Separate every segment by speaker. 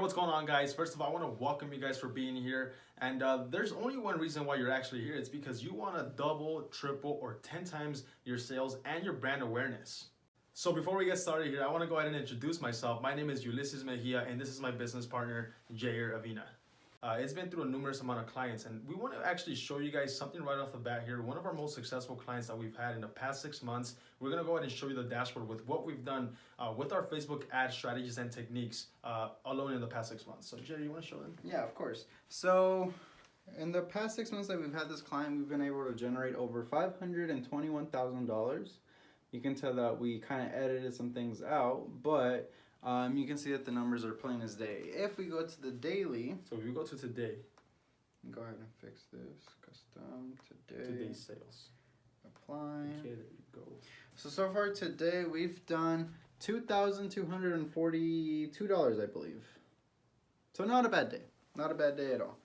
Speaker 1: what's going on, guys? First of all, I want to welcome you guys for being here. And there's only one reason why you're actually here. It's because you want to double, triple, or 10 times your sales and your brand awareness. So before we get started here, I want to go ahead and introduce myself. My name is Ulysses Mejia, and this is my business partner, Jair Avina. It's been through a numerous amount of clients, and we want to actually show you guys something right off the bat here. One of our most successful clients that we've had in the past 6 months. We're going to go ahead and show you the dashboard with what we've done with our Facebook ad strategies and techniques alone in the past 6 months. So Jerry, you want to show them?
Speaker 2: Yeah, of course. So in the past 6 months that we've had this client, we've been able to generate over $521,000. You can tell that we kind of edited some things out, but you can see that the numbers are plain as day. If we go to the daily,
Speaker 1: So if you go to today,
Speaker 2: go ahead and fix this. Custom today.
Speaker 1: today's sales.
Speaker 2: Apply.
Speaker 1: Okay, there you go.
Speaker 2: So far today we've done $2,242, I believe. So not a bad day. Not a bad day at all.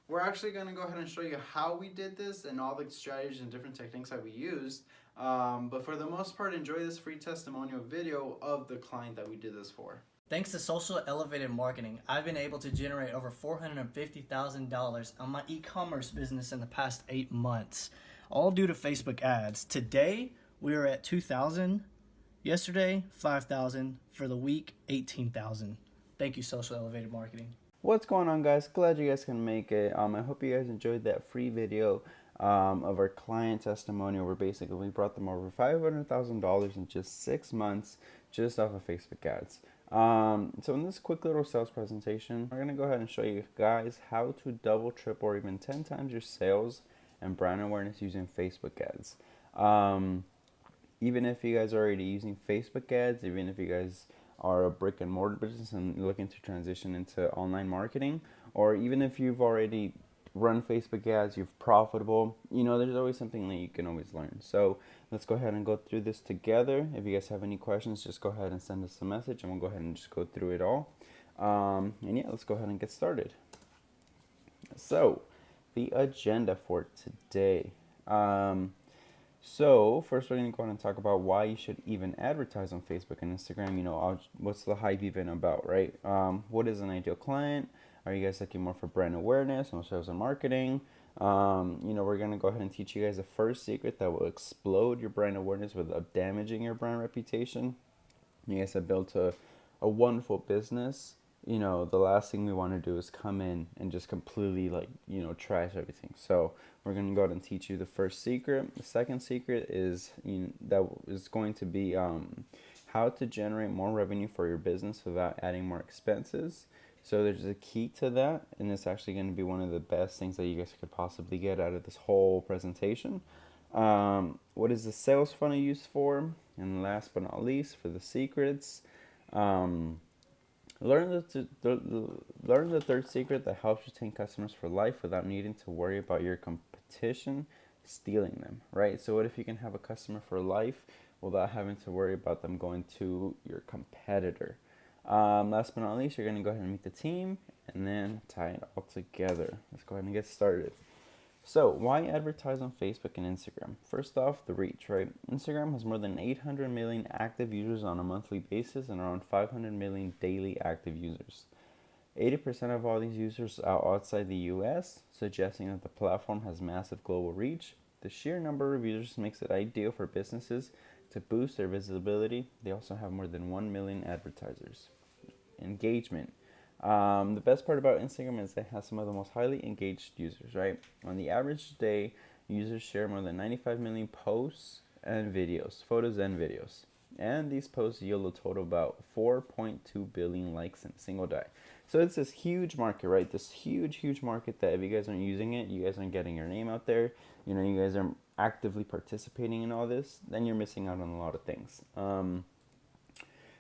Speaker 2: We're actually going to go ahead and show you how we did this and all the strategies and different techniques that we used. But for the most part, enjoy this free testimonial video of the client that we did this for.
Speaker 3: Thanks to social elevated marketing, I've been able to generate over $450,000 on my e-commerce business in the past 8 months, all due to Facebook ads. Today, we are at 2,000. Yesterday, 5,000. For the week, 18,000. Thank you, social elevated marketing.
Speaker 2: What's going on, guys? Glad you guys can make it. I hope you guys enjoyed that free video of our client testimonial where basically we brought them over $500,000 in just 6 months just off of Facebook ads. So in this quick little sales presentation, we're going to go ahead and show you guys how to double, triple, or even 10 times your sales and brand awareness using Facebook ads. Even if you guys are already using Facebook ads, even if you guys are a brick and mortar business and looking to transition into online marketing, or even if you've already run Facebook ads, you're profitable, there's always something that you can always learn. So let's go ahead and go through this together. If you guys have any questions, just go ahead and send us a message and we'll go ahead and just go through it all. And yeah, let's go ahead and get started. So the agenda for today. So first we're going to go ahead and talk about why you should even advertise on Facebook and Instagram. What's the hype even about, right? What is an ideal client? Are you guys looking more for brand awareness or sales and marketing? We're going to go ahead and teach you guys the first secret that will explode your brand awareness without damaging your brand reputation. You guys have built a wonderful business. The last thing we want to do is come in and just completely trash everything. So we're going to go ahead and teach you the first secret. The second secret is that is going to be how to generate more revenue for your business without adding more expenses. So there's a key to that, and it's actually going to be one of the best things that you guys could possibly get out of this whole presentation. What is the sales funnel used for? And last but not least, for the secrets, learn the third secret that helps you retain customers for life without needing to worry about your competition stealing them, right? So what if you can have a customer for life without having to worry about them going to your competitor? Last but not least, you're going to go ahead and meet the team and then tie it all together. Let's go ahead and get started. So why advertise on Facebook and Instagram? First off, the reach, right? Instagram has more than 800 million active users on a monthly basis and around 500 million daily active users. 80% of all these users are outside the US, suggesting that the platform has massive global reach. The sheer number of users makes it ideal for businesses to boost their visibility. They also have more than 1 million advertisers. Engagement. The best part about Instagram is it has some of the most highly engaged users, right? On the average day, users share more than 95 million posts and videos, photos and videos. And these posts yield a total of about 4.2 billion likes in a single day. So it's this huge market, right? This huge market that if you guys aren't using it, you guys aren't getting your name out there, you guys are actively participating in all this, then you're missing out on a lot of things.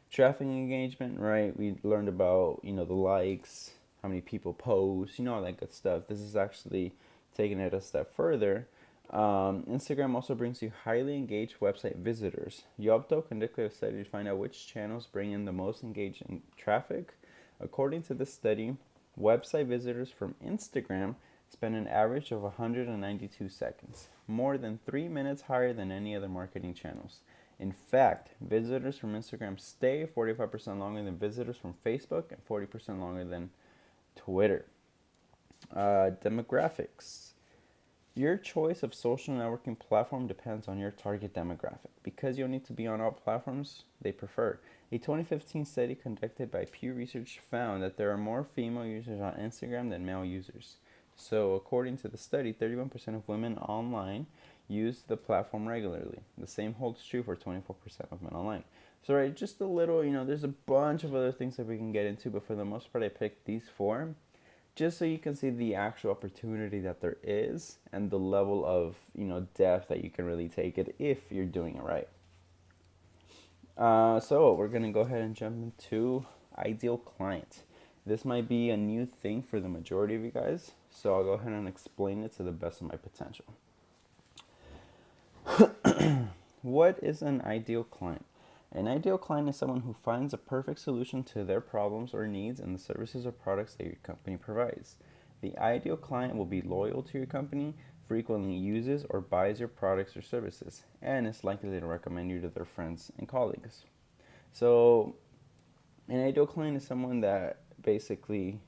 Speaker 2: Traffic engagement, right? We learned about, the likes, how many people post, all that good stuff. This is actually taking it a step further. Instagram also brings you highly engaged website visitors. Yelp conducted a study to find out which channels bring in the most engaging traffic. According to this study, website visitors from Instagram spend an average of 192 seconds, more than 3 minutes higher than any other marketing channels. In fact, visitors from Instagram stay 45% longer than visitors from Facebook and 40% longer than Twitter. Demographics. Your choice of social networking platform depends on your target demographic. Because you'll need to be on all platforms they prefer. A 2015 study conducted by Pew Research found that there are more female users on Instagram than male users. So, according to the study, 31% of women online use the platform regularly. The same holds true for 24% of men online. So, right, just a little, there's a bunch of other things that we can get into, but for the most part, I picked these four just so you can see the actual opportunity that there is and the level of, depth that you can really take it if you're doing it right. So we're going to go ahead and jump into ideal client. This might be a new thing for the majority of you guys, so I'll go ahead and explain it to the best of my potential. What is an ideal client? An ideal client is someone who finds a perfect solution to their problems or needs in the services or products that your company provides. The ideal client will be loyal to your company, frequently uses or buys your products or services, and is likely to recommend you to their friends and colleagues. So, an ideal client is someone that basically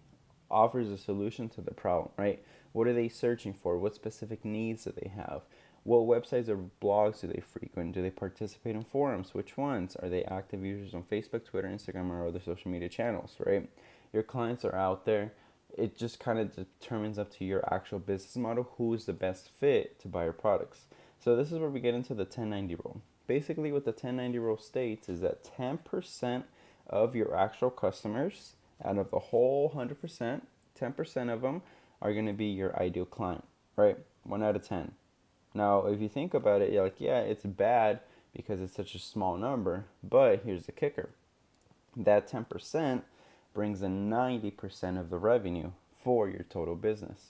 Speaker 2: offers a solution to the problem, right? What are they searching for? What specific needs do they have? What websites or blogs do they frequent? Do they participate in forums? Which ones? Are they active users on Facebook, Twitter, Instagram, or other social media channels, right? Your clients are out there. It just kind of determines up to your actual business model who is the best fit to buy your products. So this is where we get into the 1090 rule. Basically what the 1090 rule states is that 10% of your actual customers out of the whole 100%, 10% of them are going to be your ideal client, right? 1 out of 10. Now, if you think about it, you're like, yeah, it's bad because it's such a small number, but here's the kicker. That 10% brings in 90% of the revenue for your total business.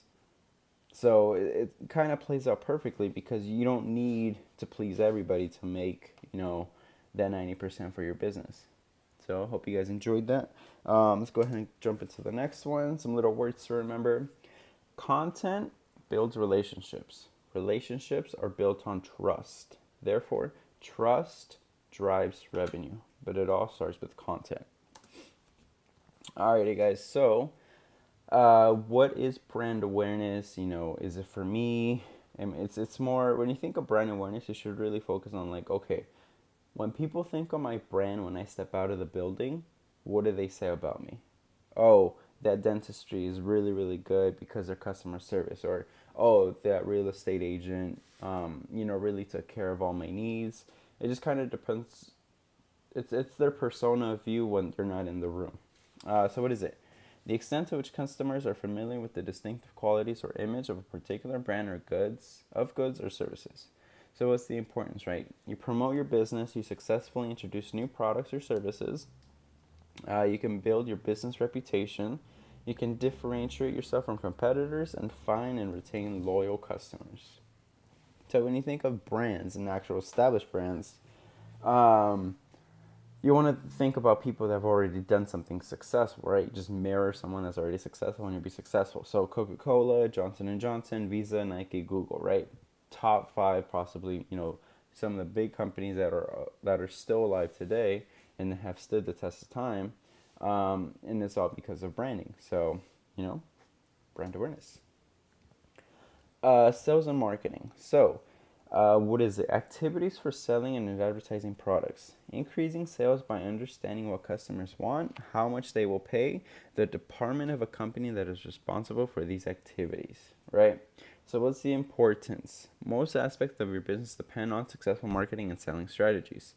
Speaker 2: So it kind of plays out perfectly because you don't need to please everybody to make, that 90% for your business. So I hope you guys enjoyed that. Let's go ahead and jump into the next one. Some little words to remember. Content builds relationships. Relationships are built on trust. Therefore, trust drives revenue, but it all starts with content. Alrighty, guys. So, what is brand awareness? Is it for me? It's more, when you think of brand awareness, you should really focus on okay, when people think of my brand, when I step out of the building, what do they say about me? Oh, that dentistry is really, really good because their customer service, or oh, that real estate agent, really took care of all my needs. It just kind of depends. It's their persona of you when they're not in the room. So what is it? The extent to which customers are familiar with the distinctive qualities or image of a particular brand or goods or services. So what's the importance, right? You promote your business, you successfully introduce new products or services, you can build your business reputation, you can differentiate yourself from competitors, and find and retain loyal customers. So when you think of brands and actual established brands, you want to think about people that have already done something successful, right? You just mirror someone that's already successful and you'll be successful. So Coca-Cola, Johnson & Johnson, Visa, Nike, Google, right? Top 5, possibly, some of the big companies that are still alive today and have stood the test of time. And it's all because of branding. So, brand awareness. Sales and marketing. So, what is it? Activities for selling and advertising products. Increasing sales by understanding what customers want, how much they will pay, the department of a company that is responsible for these activities, right? So what's the importance? Most aspects of your business depend on successful marketing and selling strategies.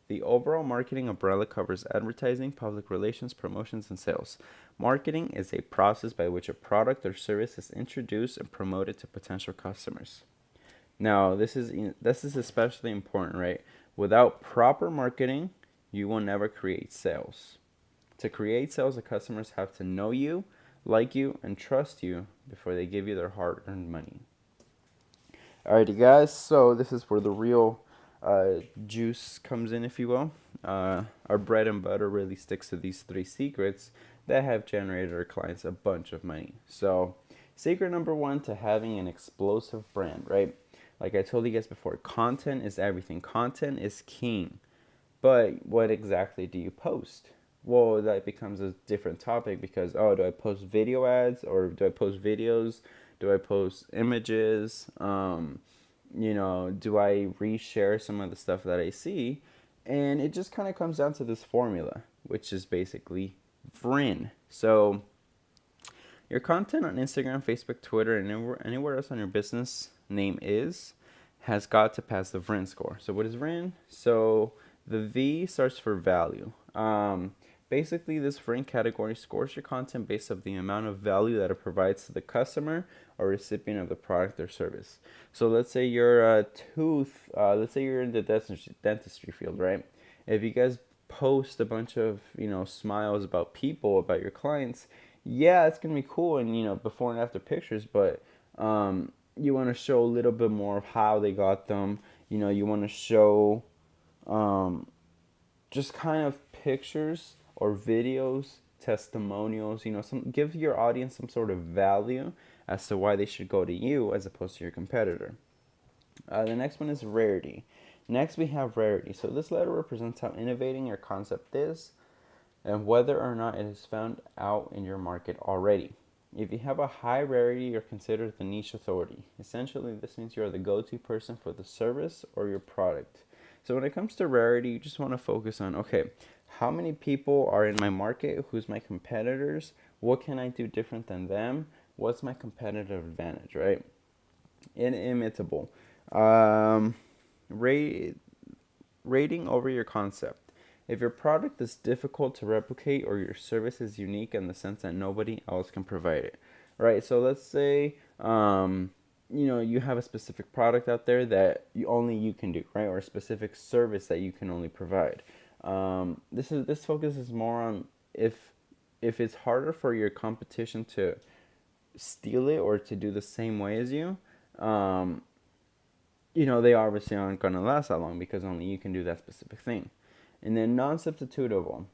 Speaker 2: The overall marketing umbrella covers advertising, public relations, promotions, and sales. Marketing is a process by which a product or service is introduced and promoted to potential customers. Now, this is especially important, right? Without proper marketing, you will never create sales. To create sales, the customers have to know you, like you, and trust you before they give you their hard-earned money. Alrighty, guys, so this is where the real juice comes in, if you will. Our bread and butter really sticks to these 3 secrets that have generated our clients a bunch of money. So, secret number 1 to having an explosive brand, right? Like I told you guys before, content is everything. Content is king. But what exactly do you post? Well, that becomes a different topic because, do I post video ads or do I post videos? Do I post images? Do I reshare some of the stuff that I see? And it just kind of comes down to this formula, which is basically VRIN. So your content on Instagram, Facebook, Twitter, and anywhere else on your business name has got to pass the VRIN score. So what is VRIN? So the V starts for value. Basically, this VRIN category scores your content based on the amount of value that it provides to the customer or recipient of the product or service. So let's say you're let's say you're in the dentistry field, right? If you guys post a bunch of, smiles about people, about your clients, yeah, it's going to be cool and, before and after pictures, but you want to show a little bit more of how they got them. You want to show just kind of pictures or videos, testimonials, give your audience some sort of value as to why they should go to you as opposed to your competitor. The next one is rarity. Next we have rarity. So this letter represents how innovating your concept is and whether or not it is found out in your market already. If you have a high rarity, you're considered the niche authority. Essentially, this means you're the go-to person for the service or your product. So when it comes to rarity, you just want to focus on, okay, how many people are in my market? Who's my competitors? What can I do different than them? What's my competitive advantage, right? Inimitable. Rating over your concept. If your product is difficult to replicate or your service is unique in the sense that nobody else can provide it, right? So let's say, you have a specific product out there that only you can do, right? Or a specific service that you can only provide. This focus is more on if it's harder for your competition to steal it or to do the same way as you, they obviously aren't going to last that long because only you can do that specific thing. And then non-substitutable.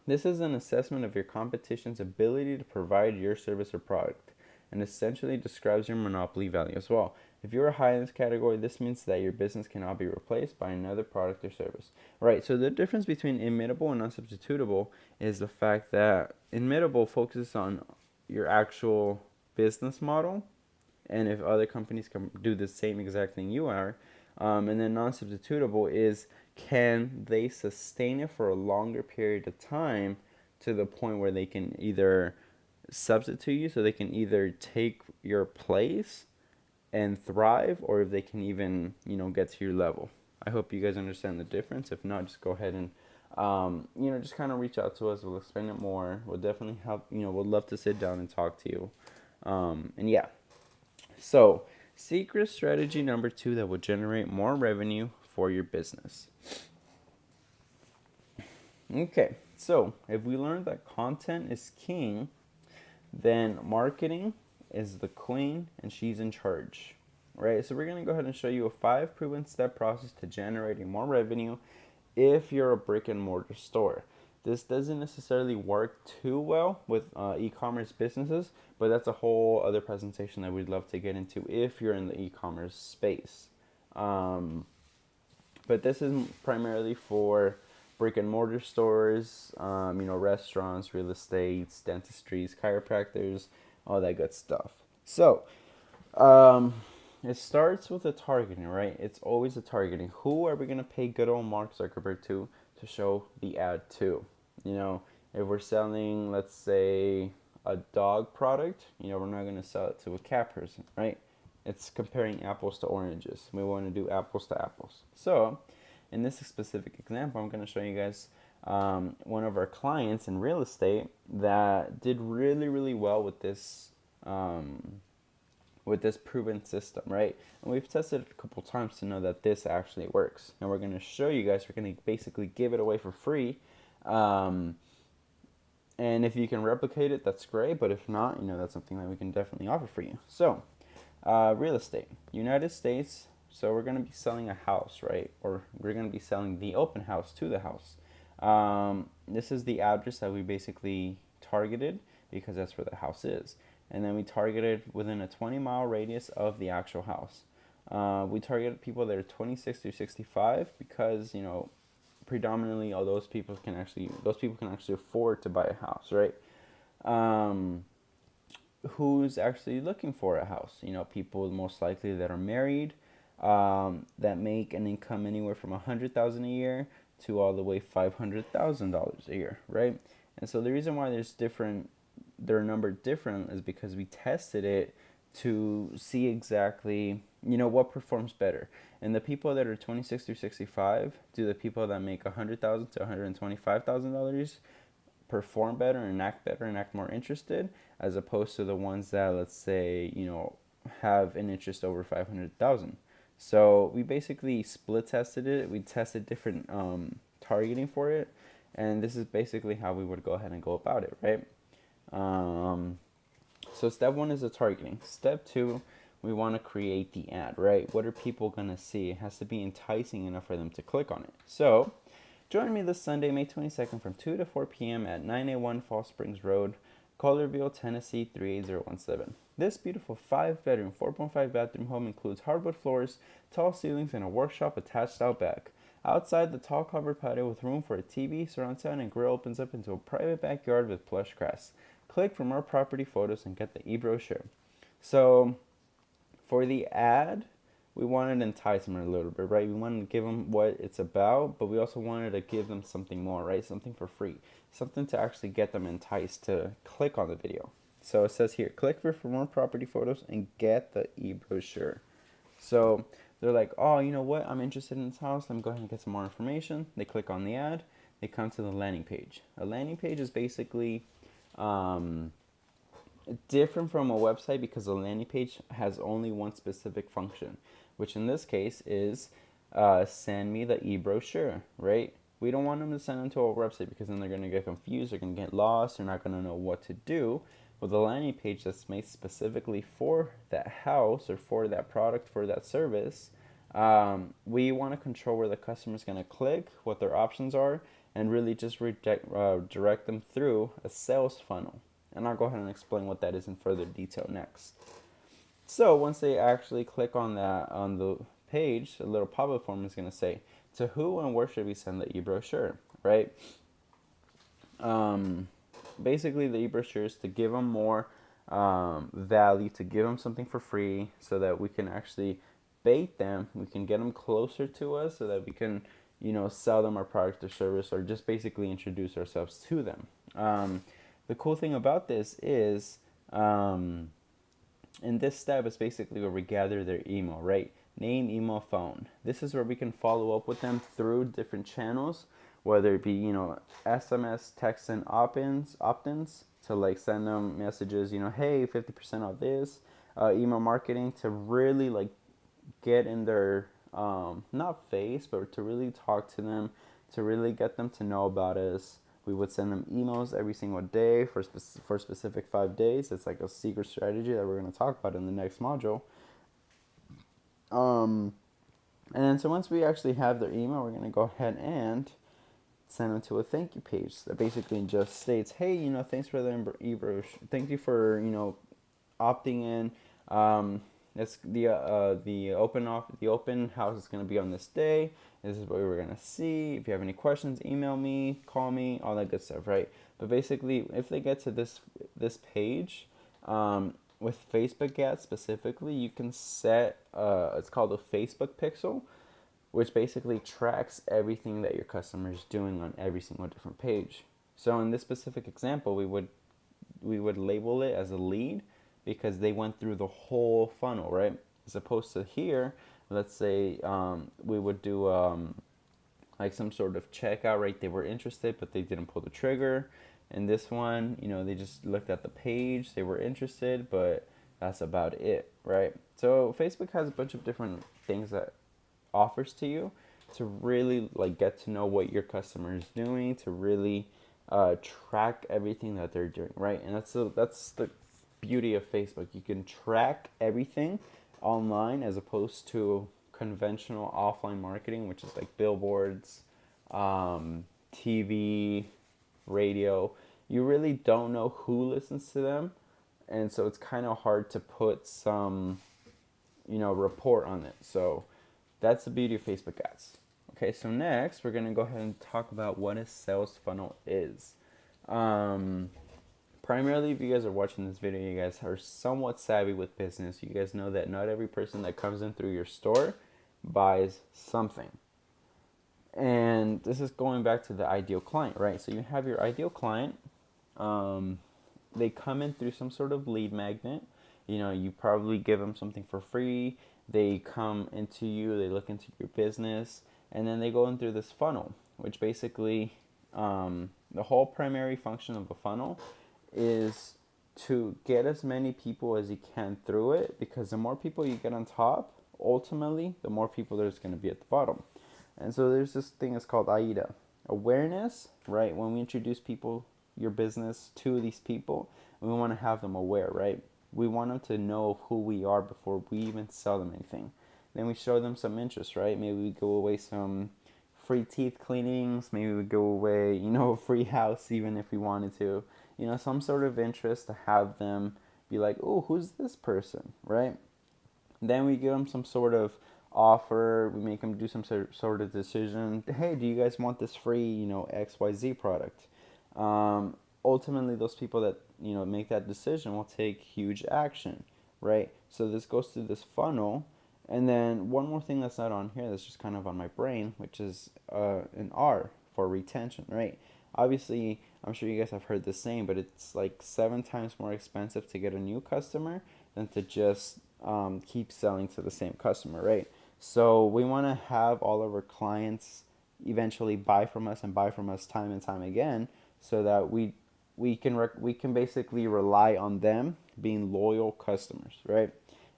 Speaker 2: This is an assessment of your competition's ability to provide your service or product and essentially describes your monopoly value as well. If you're high in this category, this means that your business cannot be replaced by another product or service. Right, so the difference between imitable and non-substitutable is the fact that imitable focuses on your actual business model and if other companies can do the same exact thing you are. And then non-substitutable is, can they sustain it for a longer period of time to the point where they can either substitute you, so they can either take your place and thrive, or if they can even, get to your level. I hope you guys understand the difference. If not, just go ahead and, just kind of reach out to us. We'll explain it more. We'll definitely help, we'd love to sit down and talk to you. And yeah. So, secret strategy number 2 that will generate more revenue for your business. Okay, so if we learned that content is king, then marketing is the queen and she's in charge, right? So we're going to go ahead and show you a 5 proven step process to generating more revenue if you're a brick and mortar store. This doesn't necessarily work too well with e-commerce businesses, but that's a whole other presentation that we'd love to get into if you're in the e-commerce space. But this is primarily for brick and mortar stores, restaurants, real estates, dentistries, chiropractors, all that good stuff. So, it starts with the targeting, right? It's always the targeting. Who are we going to pay good old Mark Zuckerberg to show the ad to? If we're selling, let's say, a dog product, we're not going to sell it to a cat person, right? It's comparing apples to oranges. We want to do apples to apples. So, in this specific example, I'm going to show you guys one of our clients in real estate that did really, really well with this proven system, right? And we've tested it a couple times to know that this actually works. And we're going to show you guys, we're going to basically give it away for free. And if you can replicate it, that's great. But if not, that's something that we can definitely offer for you. So, real estate, United States. So we're going to be selling a house, right? Or we're going to be selling the open house to the house. This is the address that we basically targeted because that's where the house is. And then we targeted within a 20-mile radius of the actual house. We target people that are 26 through 65 because, predominantly all those people can actually afford to buy a house, right? Who's actually looking for a house? People most likely that are married, that make an income anywhere from $100,000 a year to all the way $500,000 a year, right? And so the reason why they're numbered different is because we tested it to see exactly what performs better. And the people that are 26 through 65, do the people that make $100,000 to $125,000 perform better and act better and act more interested, as opposed to the ones that, let's say, have an interest over 500,000. So we basically split tested it. We tested different targeting for it, and this is basically how we would go ahead and go about it, right? So step 1 is the targeting. Step 2, we want to create the ad, right? What are people going to see? It has to be enticing enough for them to click on it. So join me this Sunday, May 22nd from 2 to 4 p.m. at 981 Fall Springs Road, Collierville, Tennessee 38017. This beautiful 5-bedroom, 4.5 bathroom home includes hardwood floors, tall ceilings, and a workshop attached out back. Outside, the tall covered patio with room for a TV, surround sound, and grill opens up into a private backyard with plush grass. Click for more property photos and get the e-brochure. So for the ad, we wanted to entice them a little bit, right? We wanted to give them what it's about, but we also wanted to give them something more, right? Something for free. Something to actually get them enticed to click on the video. So it says here, click for more property photos and get the e-brochure. So they're like, oh, you know what? I'm interested in this house. Let me go ahead and get some more information. They click on the ad. They come to the landing page. A landing page is basically different from a website because a landing page has only one specific function, which in this case is send me the e-brochure, right? We don't want them to send them to our website because then they're going to get confused, they're going to get lost, they're not going to know what to do. With a landing page that's made specifically for that house or for that product, for that service, we want to control where the customer is going to click, what their options are, and really just direct them through a sales funnel. And I'll go ahead and explain what that is in further detail next. So once they actually click on the page, a little pop-up form is going to say, to who and where should we send the e-brochure, right? Basically, the e-brochure is to give them more value, to give them something for free so that we can actually bait them, we can get them closer to us so that we can, sell them our product or service, or just basically introduce ourselves to them. The cool thing about this is, in this step is basically where we gather their email, right? Name, email, phone. This is where we can follow up with them through different channels, whether it be, SMS, text, and opt-ins to like send them messages, hey, 50% off this, email marketing to really like get in their, not face, but to really talk to them, to really get them to know about us. We would send them emails every single day for specific 5 days. It's like a secret strategy that we're going to talk about in the next module. And then so once we actually have their email, we're going to go ahead and send them to a thank you page that basically just states, hey, thanks for the e-brochure. Thank you for, opting in. It's the open house is going to be on this day. This is what we're going to see. If you have any questions, email me, call me, all that good stuff, right? But basically, if they get to this page, with Facebook ads specifically, you can set, it's called a Facebook pixel, which basically tracks everything that your customer is doing on every single different page. So in this specific example, we would label it as a lead because they went through the whole funnel, right? As opposed to here, let's say we would do like some sort of checkout, right? They were interested, but they didn't pull the trigger. And this one, they just looked at the page, they were interested, but that's about it, right? So Facebook has a bunch of different things that offers to you to really like get to know what your customer is doing, to really track everything that they're doing, right? And that's the beauty of Facebook. You can track everything online as opposed to conventional offline marketing, which is like billboards, TV, radio. You really don't know who listens to them, and so it's kind of hard to put some report on it. So that's the beauty of Facebook ads. Okay, so next we're going to go ahead and talk about what a sales funnel is. Primarily, if you guys are watching this video, you guys are somewhat savvy with business. You guys know that not every person that comes in through your store buys something. And this is going back to the ideal client, right? So you have your ideal client. They come in through some sort of lead magnet. You probably give them something for free. They come into you, they look into your business, and then they go in through this funnel, which basically, the whole primary function of the funnel is to get as many people as you can through it, because the more people you get on top, ultimately, the more people there's going to be at the bottom. And so there's this thing that's called AIDA. Awareness, right? When we introduce your business to these people, we want to have them aware, right? We want them to know who we are before we even sell them anything. Then we show them some interest, right? Maybe we go away some free teeth cleanings. Maybe we go away, a free house even if we wanted to. Some sort of interest to have them be like, oh, who's this person, right? Then we give them some sort of offer. We make them do some sort of decision. Hey, do you guys want this free, XYZ product? Ultimately, those people that, make that decision will take huge action, right? So this goes through this funnel. And then one more thing that's not on here that's just kind of on my brain, which is an R for retention, right? Obviously, I'm sure you guys have heard the same, but it's like 7 times more expensive to get a new customer than to just keep selling to the same customer, right? So we want to have all of our clients eventually buy from us and buy from us time and time again, so that we can basically rely on them being loyal customers, right?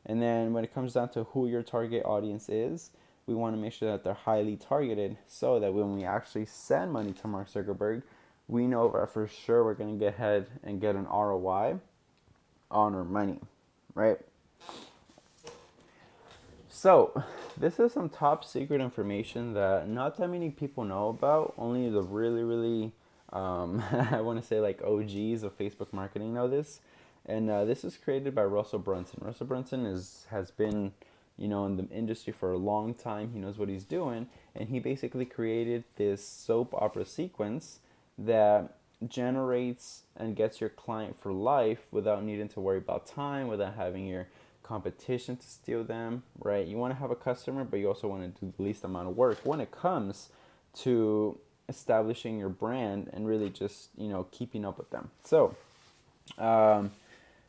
Speaker 2: And then when it comes down to who your target audience is, we want to make sure that they're highly targeted, so that when we actually send money to Mark Zuckerberg, we know that for sure we're going to get ahead and get an ROI on our money, right? So this is some top secret information that not that many people know about. Only the really, really, I want to say like OGs of Facebook marketing know this. And this is created by Russell Brunson. Russell Brunson has been, in the industry for a long time. He knows what he's doing. And he basically created this soap opera sequence that generates and gets your client for life without needing to worry about time, without having your competition to steal them, right? You want to have a customer, but you also want to do the least amount of work when it comes to establishing your brand and really just, keeping up with them. So,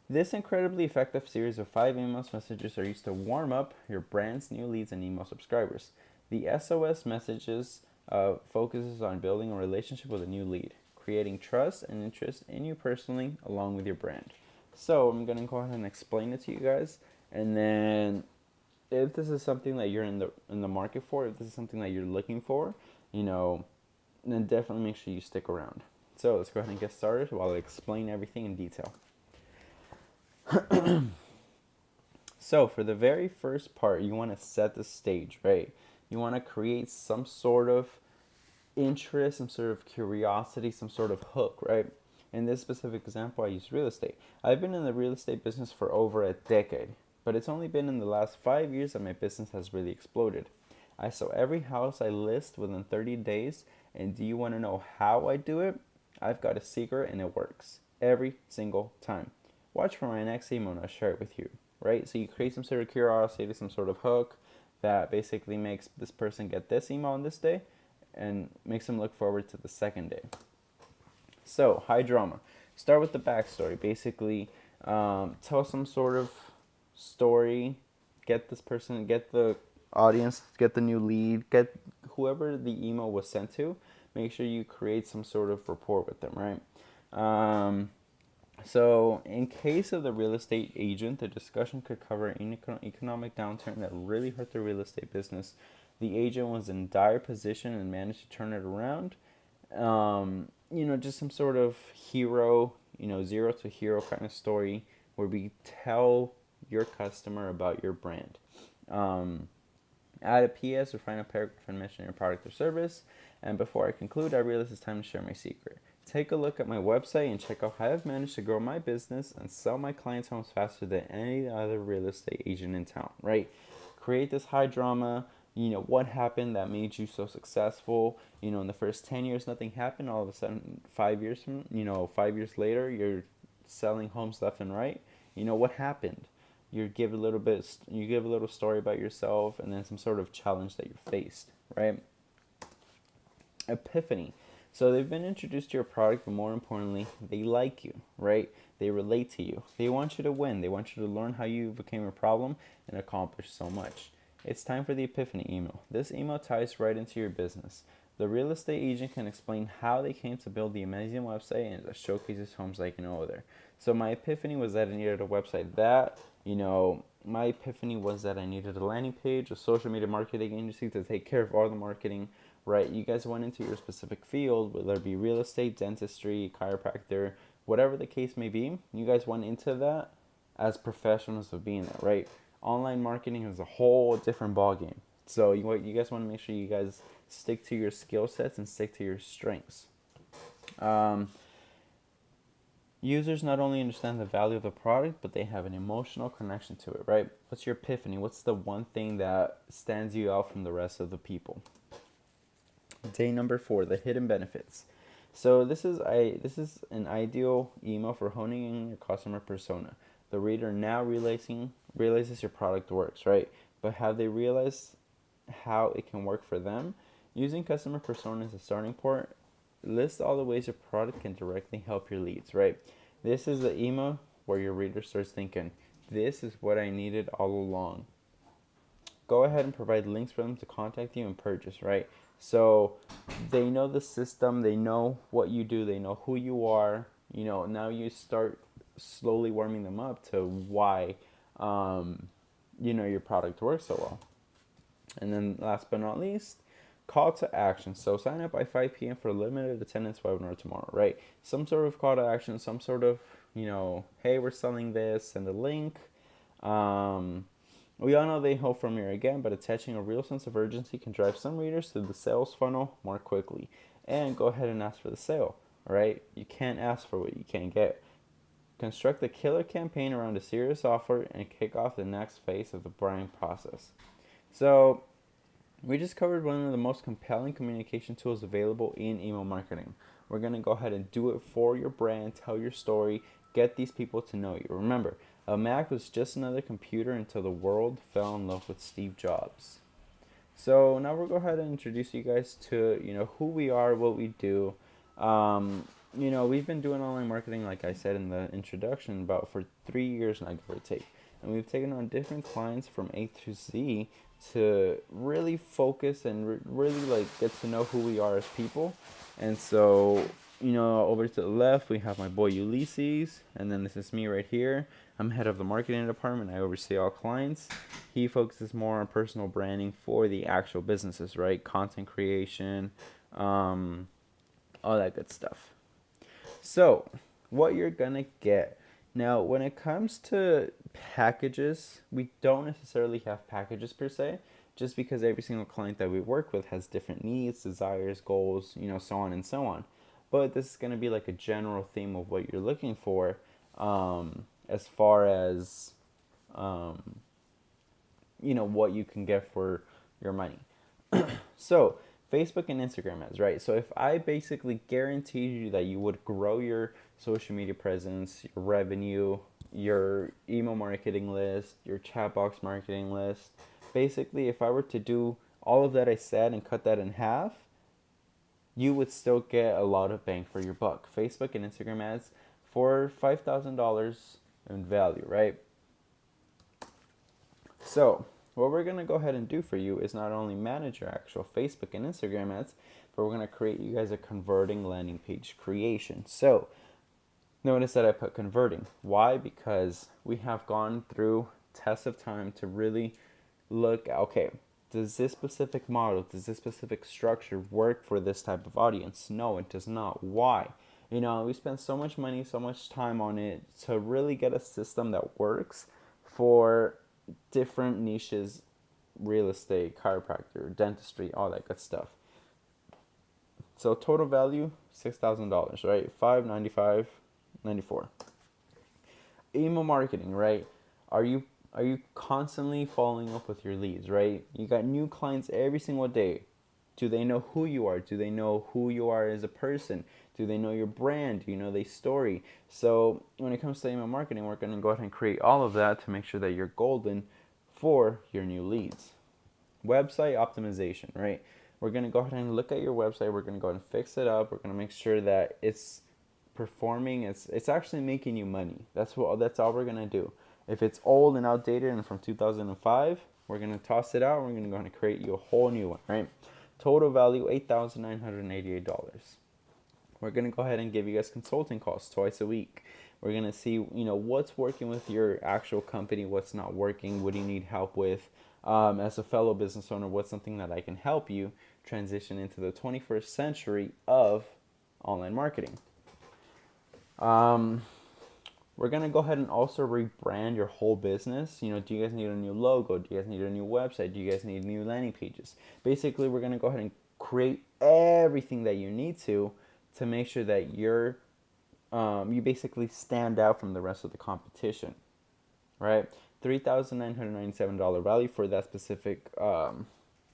Speaker 2: this incredibly effective series of 5 email messages are used to warm up your brand's new leads and email subscribers. The SOS messages focuses on building a relationship with a new lead, creating trust and interest in you personally along with your brand. So I'm going to go ahead and explain it to you guys, and then if this is something that you're in the market for, if this is something that you're looking for, then definitely make sure you stick around. So let's go ahead and get started while I explain everything in detail. So for the very first part, you want to set the stage, right? You want to create some sort of interest, some sort of curiosity, some sort of hook, right? In this specific example, I use real estate. I've been in the real estate business for over a decade, but it's only been in the last 5 years that my business has really exploded. I sell every house I list within 30 days, and do you want to know how I do it? I've got a secret, and it works every single time. Watch for my next email and I'll share it with you, right? So you create some sort of curiosity, some sort of hook that basically makes this person get this email on this day and makes them look forward to the second day. So, high drama. Start with the backstory. Basically, tell some sort of story, get this person, get the audience, get the new lead, get whoever the email was sent to. Make sure you create some sort of rapport with them, right? So, in case of the real estate agent, the discussion could cover an economic downturn that really hurt the real estate business. The agent was in dire position and managed to turn it around. Just some sort of hero, zero to hero kind of story where we tell your customer about your brand. Add a PS or find a paragraph and mention your product or service. And before I conclude, I realize it's time to share my secret. Take a look at my website and check out how I've managed to grow my business and sell my clients' homes faster than any other real estate agent in town, right? Create this high drama, what happened that made you so successful. In the first 10 years, nothing happened. All of a sudden, 5 years later, you're selling homes left and right. What happened? You give a little story about yourself and then some sort of challenge that you faced, right? Epiphany. So they've been introduced to your product, but more importantly, they like you, right? They relate to you. They want you to win. They want you to learn how you overcame a problem and accomplish so much. It's time for the Epiphany email. This email ties right into your business. The real estate agent can explain how they came to build the amazing website and that showcases homes like no other. So my epiphany was that I needed a website my epiphany was that I needed a landing page, a social media marketing agency to take care of all the marketing, right? You guys went into your specific field, whether it be real estate, dentistry, chiropractor, whatever the case may be. You guys went into that as professionals of being there, right? Online marketing is a whole different ballgame. So you guys want to make sure you guys stick to your skill sets and stick to your strengths. Users not only understand the value of the product, but they have an emotional connection to it, right? What's your epiphany? What's the one thing that stands you out from the rest of the people? Day number 4, the hidden benefits. So this is an ideal email for honing in your customer persona. The reader now realizes your product works, right? But have they realized how it can work for them? Using customer persona as a starting point, list all the ways your product can directly help your leads, right? This is the email where your reader starts thinking, this is what I needed all along. Go ahead and provide links for them to contact you and purchase, right? So they know the system, they know what you do, they know who you are. Now you start slowly warming them up to why, your product works so well. And then last but not least, call to action. So sign up by 5 p.m. for a limited attendance webinar tomorrow, right? Some sort of call to action, some sort of, hey, we're selling this, send a link. We all know they hope from here again, but attaching a real sense of urgency can drive some readers to the sales funnel more quickly. And go ahead and ask for the sale, right? You can't ask for what you can't get. Construct a killer campaign around a serious offer and kick off the next phase of the buying process. So we just covered one of the most compelling communication tools available in email marketing. We're going to go ahead and do it for your brand, tell your story, get these people to know you. Remember, a Mac was just another computer until the world fell in love with Steve Jobs. So now we'll go ahead and introduce you guys to, who we are, what we do. We've been doing online marketing, like I said in the introduction, about for 3 years now, give or take. And we've taken on different clients from A to Z to really focus and really get to know who we are as people. And so, over to the left, we have my boy Ulysses, and then this is me right here. I'm head of the marketing department. I oversee all clients. He focuses more on personal branding for the actual businesses, right? Content creation, all that good stuff. So, what you're gonna get. Now, when it comes to packages, we don't necessarily have packages per se, just because every single client that we work with has different needs, desires, goals, so on and so on. But this is going to be like a general theme of what you're looking for, as far as, what you can get for your money. So, Facebook and Instagram ads, right? So if I basically guaranteed you that you would grow your social media presence, your revenue, your email marketing list, your chat box marketing list, basically if I were to do all of that I said and cut that in half, you would still get a lot of bang for your buck. Facebook and Instagram ads for $5,000 in value, right? So what we're going to go ahead and do for you is not only manage your actual Facebook and Instagram ads, but we're going to create you guys a converting landing page creation. So notice that I put converting. Why? Because we have gone through tests of time to really look, okay, does this specific model, does this specific structure work for this type of audience? No, it does not. Why? We spend so much money, so much time on it to really get a system that works for different niches, real estate, chiropractor, dentistry, all that good stuff. So total value $6,000, right? $595.94. Email marketing, right? Are you constantly following up with your leads, right? You got new clients every single day. Do they know who you are? Do they know who you are as a person? Do they know your brand? Do you know their story? So when it comes to email marketing, we're going to go ahead and create all of that to make sure that you're golden for your new leads. Website optimization, right? We're going to go ahead and look at your website. We're going to go ahead and fix it up. We're going to make sure that it's performing. It's actually making you money. That's all we're going to do. If it's old and outdated and from 2005, we're going to toss it out. We're going to go ahead and create you a whole new one, right? Total value $8,988. We're going to go ahead and give you guys consulting calls twice a week. We're going to see, what's working with your actual company, what's not working, what do you need help with. As a fellow business owner, what's something that I can help you transition into the 21st century of online marketing. We're going to go ahead and also rebrand your whole business. Do you guys need a new logo? Do you guys need a new website? Do you guys need new landing pages? Basically, we're going to go ahead and create everything that you need to make sure that you basically stand out from the rest of the competition, right? $3,997 value for that specific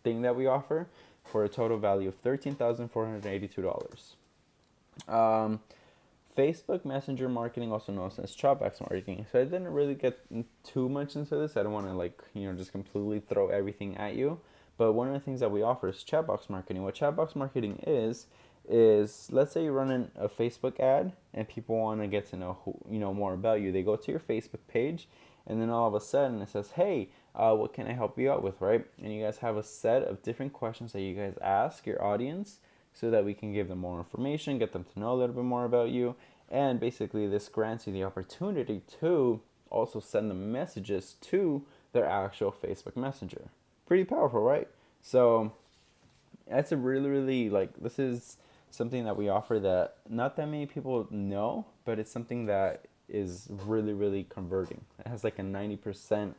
Speaker 2: thing that we offer, for a total value of $13,482. Facebook Messenger marketing, also known as Dropbox marketing. So I didn't really get too much into this. I don't want to just completely throw everything at you. But one of the things that we offer is chatbox marketing. What chatbox marketing is let's say you're running a Facebook ad and people want to get to know more about you. They go to your Facebook page and then all of a sudden it says, hey, what can I help you out with, right? And you guys have a set of different questions that you guys ask your audience, so that we can give them more information, get them to know a little bit more about you. And basically this grants you the opportunity to also send them messages to their actual Facebook Messenger. Pretty powerful, right? So that's a really, really, this is something that we offer that not that many people know, but it's something that is really, really converting. It has like a 90%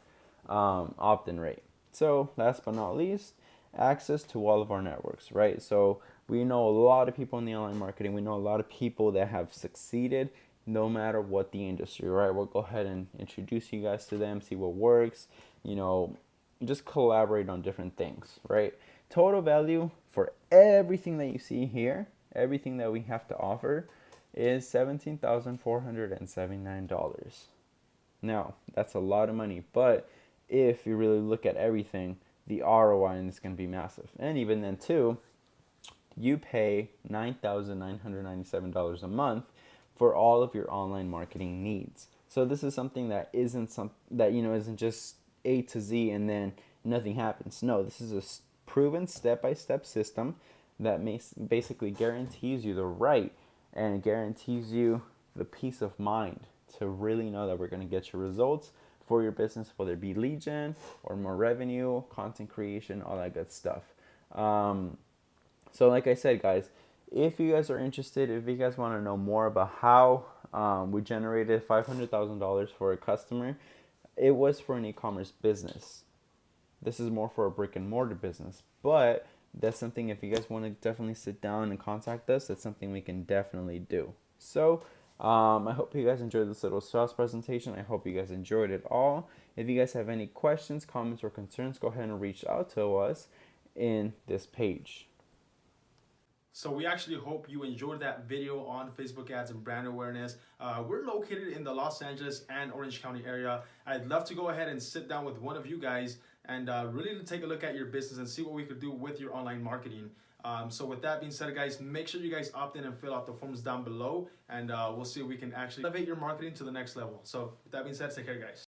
Speaker 2: opt-in rate. So last but not least, access to all of our networks, right? So we know a lot of people in the online marketing. We know a lot of people that have succeeded no matter what the industry, right? We'll go ahead and introduce you guys to them, see what works, just collaborate on different things, right? Total value for everything that you see here, everything that we have to offer, is $17,479. Now, that's a lot of money, but if you really look at everything, the ROI is going to be massive. And even then too, you pay $9,997 a month for all of your online marketing needs. So this is something that isn't just A to Z and then nothing happens. No, this is a proven step-by-step system that basically guarantees you the right and guarantees you the peace of mind to really know that we're going to get your results for your business, whether it be lead gen or more revenue, content creation, all that good stuff. So like I said, guys, if you guys are interested, if you guys want to know more about how we generated $500,000 for a customer, it was for an e-commerce business. This is more for a brick and mortar business, but that's something, if you guys want to definitely sit down and contact us, that's something we can definitely do. So I hope you guys enjoyed this little sales presentation. I hope you guys enjoyed it all. If you guys have any questions, comments, or concerns, go ahead and reach out to us in this page.
Speaker 1: So we actually hope you enjoyed that video on Facebook ads and brand awareness. We're located in the Los Angeles and Orange County area. I'd love to go ahead and sit down with one of you guys and really take a look at your business and see what we could do with your online marketing. So with that being said, guys, make sure you guys opt in and fill out the forms down below, and we'll see if we can actually elevate your marketing to the next level. So with that being said, take care, guys.